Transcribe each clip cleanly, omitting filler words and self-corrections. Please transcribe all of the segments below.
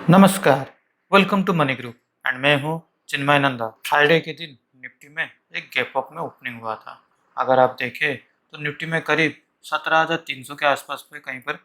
नमस्कार, welcome to Money Group and मैं हूँ चिन्मय नंदा। फ्राइडे के दिन निफ्टी में एक गैप अप में ओपनिंग हुआ था। अगर आप देखें तो निफ्टी में करीब 17,300 के आसपास पे कहीं पर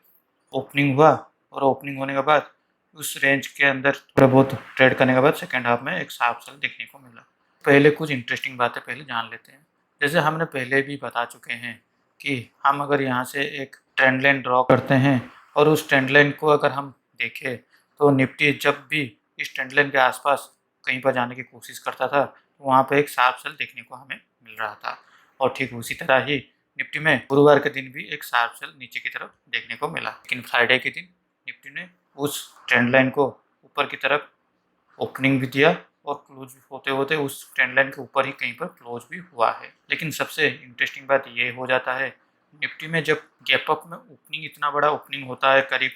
ओपनिंग हुआ और ओपनिंग होने के बाद उस रेंज के अंदर थोड़ा बहुत ट्रेड करने के बाद सेकेंड हाफ में एक शार्प सेल देखने को मिला। पहले कुछ इंटरेस्टिंग बातें पहले जान लेते हैं। जैसे हमने पहले भी बता चुके हैं कि हम अगर यहाँ से एक ट्रेंड लाइन ड्रॉ करते हैं और उस ट्रेंड लाइन को अगर हम देखें तो निफ्टी जब भी इस ट्रेंड लाइन के आसपास कहीं पर जाने की कोशिश करता था तो वहाँ पर एक शार्प सेल देखने को हमें मिल रहा था। और ठीक उसी तरह ही निफ्टी में गुरुवार के दिन भी एक शार्प सेल नीचे की तरफ देखने को मिला, लेकिन फ्राइडे के दिन निफ्टी ने उस ट्रेंड लाइन को ऊपर की तरफ ओपनिंग भी दिया और क्लोज होते होते उस ट्रेंड लाइन के ऊपर ही कहीं पर क्लोज भी हुआ है। लेकिन सबसे इंटरेस्टिंग बात ये हो जाता है निफ्टी में जब गैप अप में ओपनिंग इतना बड़ा ओपनिंग होता है, करीब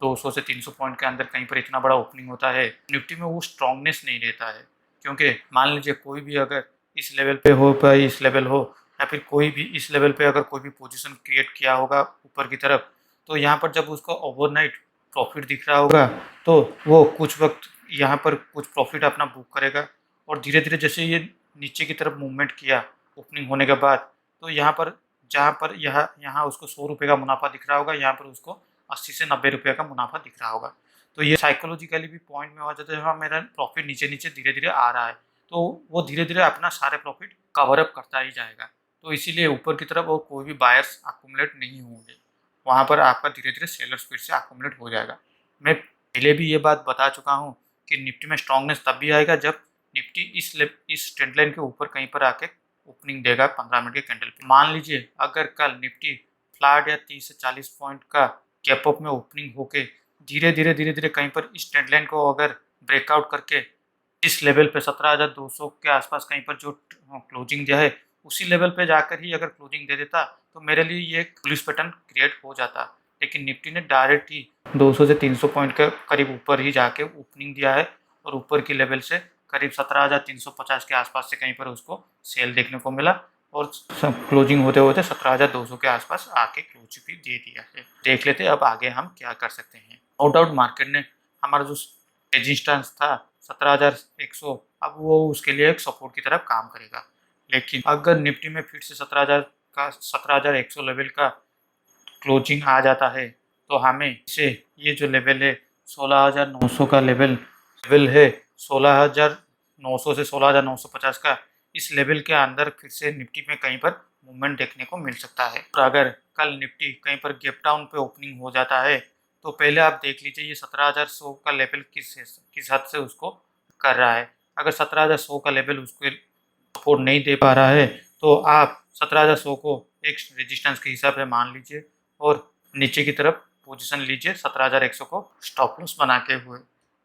200 से 300 पॉइंट के अंदर कहीं पर इतना बड़ा ओपनिंग होता है, निफ्टी में वो स्ट्रांगनेस नहीं रहता है। क्योंकि मान लीजिए कोई भी अगर इस लेवल पे हो पाए, इस लेवल हो या फिर कोई भी इस लेवल पे अगर कोई भी पोजीशन क्रिएट किया होगा ऊपर की तरफ, तो यहाँ पर जब उसको ओवरनाइट प्रॉफिट दिख रहा होगा तो वो कुछ वक्त यहाँ पर कुछ प्रॉफिट अपना बुक करेगा और धीरे धीरे जैसे ये नीचे की तरफ मूवमेंट किया ओपनिंग होने के बाद, तो यहाँ पर जहाँ पर यहाँ यहाँ उसको 100 रुपये का मुनाफा दिख रहा होगा, यहाँ पर उसको 80 से 90 रुपये का मुनाफा दिख रहा होगा। तो ये साइकोलॉजिकली भी पॉइंट में आ जाता है, हाँ मेरा प्रॉफिट नीचे नीचे धीरे धीरे आ रहा है, तो वो धीरे धीरे अपना सारे प्रॉफिट कवर अप करता ही जाएगा। तो इसीलिए ऊपर की तरफ और कोई भी बायर्स अक्यूमुलेट नहीं होंगे, वहाँ पर आपका धीरे धीरे सेलर्स फिर से अक्यूमुलेट हो जाएगा। मैं पहले भी ये बात बता चुका हूँ कि निफ्टी में स्ट्रांगनेस तब भी आएगा जब निफ्टी इस ट्रेंड लाइन के ऊपर कहीं पर आके ओपनिंग देगा 15 मिनट के कैंडल पे। मान लीजिए अगर कल निफ्टी फ्लैट या 30 से 40 पॉइंट का गैप अप में ओपनिंग होके धीरे धीरे कहीं पर इस ट्रेंड लाइन को अगर ब्रेकआउट करके इस लेवल पे 17,200 के आसपास कहीं पर जो क्लोजिंग दिया है उसी लेवल पे जाकर ही अगर क्लोजिंग दे देता तो मेरे लिए ये एक बुलिश पैटर्न क्रिएट हो जाता। लेकिन निफ्टी ने डायरेक्ट ही 200 से 300 पॉइंट के करीब ऊपर ही जाके ओपनिंग दिया है और ऊपर की लेवल से करीब 17,350 के आसपास से कहीं पर उसको सेल देखने को मिला और क्लोजिंग होते होते 17,200 के आसपास आके क्लोज भी दे दिया है। देख लेते अब आगे हम क्या कर सकते हैं। नो डाउट मार्केट ने हमारा जो रेजिस्टेंस था 17,100, अब वो उसके लिए एक सपोर्ट की तरफ काम करेगा। लेकिन अगर निफ्टी में फिर से 17,100 लेवल का क्लोजिंग आ जाता है तो हमें इसे ये जो लेवल है 16,900 का लेवल है, 16,900 से 16,950 का, इस लेवल के अंदर फिर से निफ्टी में कहीं पर मूवमेंट देखने को मिल सकता है। और अगर कल निफ्टी कहीं पर गैप डाउन पे ओपनिंग हो जाता है तो पहले आप देख लीजिए ये 17,100 का लेवल किस हद से उसको कर रहा है। अगर 17,100 का लेवल उसको सपोर्ट नहीं दे पा रहा है तो आप 17,100 को एक रेजिस्टेंस के हिसाब से मान लीजिए और नीचे की तरफ पोजीशन लीजिए 17,100 को स्टॉप लॉस बना के हुए।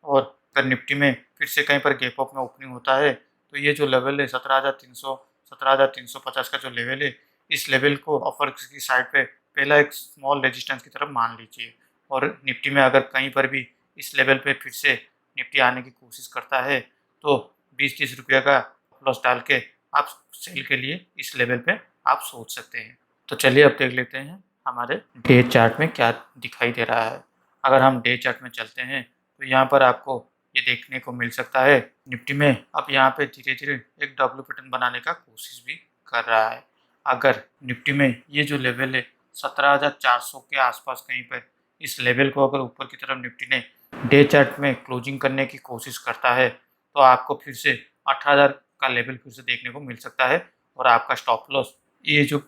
और अगर निफ्टी में फिर से कहीं पर गैप अप में ओपनिंग होता है तो ये जो लेवल है 17,300 17,350 का जो लेवल है, इस लेवल को अपर की साइड पे पहला एक स्मॉल रेजिस्टेंस की तरफ मान लीजिए। और निफ्टी में अगर कहीं पर भी इस लेवल पे फिर से निफ्टी आने की कोशिश करता है तो 20-30 रुपये का लॉस डाल के आप सेल के लिए इस लेवल पे आप सोच सकते हैं। तो चलिए अब देख लेते हैं हमारे डे चार्ट में क्या दिखाई दे रहा है। अगर हम डे चार्ट में चलते हैं तो यहाँ पर आपको ये देखने को मिल सकता है निफ्टी में अब यहाँ पे धीरे धीरे एक डब्ल्यू पैटर्न बनाने का कोशिश भी कर रहा है। अगर निफ्टी में ये जो लेवल है 17,400 के आसपास कहीं पर इस लेवल को अगर ऊपर की तरफ निफ्टी ने डे चार्ट में क्लोजिंग करने की कोशिश करता है तो आपको फिर से 18,000 का लेवल फिर से देखने को मिल सकता है और आपका स्टॉप लॉस ये जो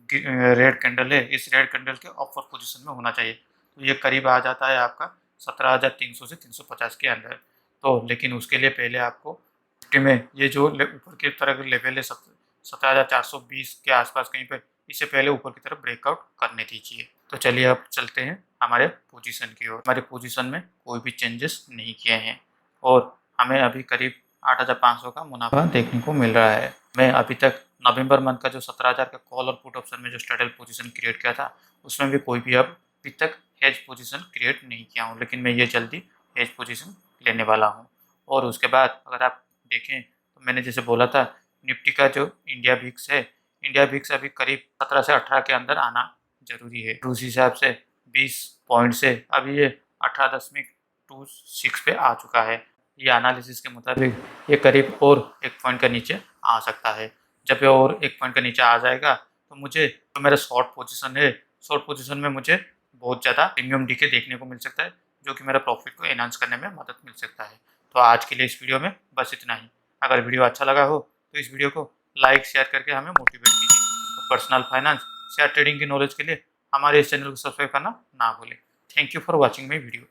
रेड कैंडल है इस रेड कैंडल के अपर पोजीशन में होना चाहिए। तो ये करीब आ जाता है आपका 17,300 से 350 के अंदर। तो लेकिन उसके लिए पहले आपको निफ्टी में ये जो ऊपर की तरफ लेवल है 17,420 के आसपास कहीं पर, इसे पहले ऊपर की तरफ ब्रेकआउट करने दीजिए। तो चलिए अब चलते हैं हमारे पोजीशन की ओर। हमारे पोजीशन में कोई भी चेंजेस नहीं किए हैं और हमें अभी करीब 8,500 का मुनाफा देखने को मिल रहा है। मैं अभी तक नवंबर मंथ का जो 17,000 का कॉल और पुट ऑप्शन में जो स्ट्रेडल पोजीशन क्रिएट किया था उसमें भी कोई भी अभी तक हेज पोजीशन क्रिएट नहीं किया हूँ, लेकिन मैं ये जल्दी हेज पोजीशन लेने वाला हूँ। और उसके बाद अगर आप देखें तो मैंने जैसे बोला था निफ्टी का जो इंडिया भिक्स है, इंडिया भिक्स अभी करीब 17 से 18 के अंदर आना जरूरी है। तो उस हिसाब से 20 पॉइंट से अभी ये 18 दशमिक 1.26 पे आ चुका है। ये एनालिसिस के मुताबिक ये करीब और 1 पॉइंट का नीचे आ सकता है। जब ये और 1 पॉइंट का नीचे आ जाएगा तो मुझे जो मेरा शॉर्ट पोजीशन है, शॉर्ट पोजीशन में मुझे बहुत ज़्यादा प्रीमियम डीके देखने को मिल सकता है, जो कि मेरा प्रॉफिट को एनहांस करने में मदद मिल सकता है। तो आज के लिए इस वीडियो में बस इतना ही। अगर वीडियो अच्छा लगा हो तो इस वीडियो को लाइक शेयर करके हमें मोटिवेट कीजिए। तो पर्सनल फाइनेंस शेयर ट्रेडिंग की नॉलेज के लिए हमारे इस चैनल को सब्सक्राइब करना ना भूलें। Thank you for watching my video.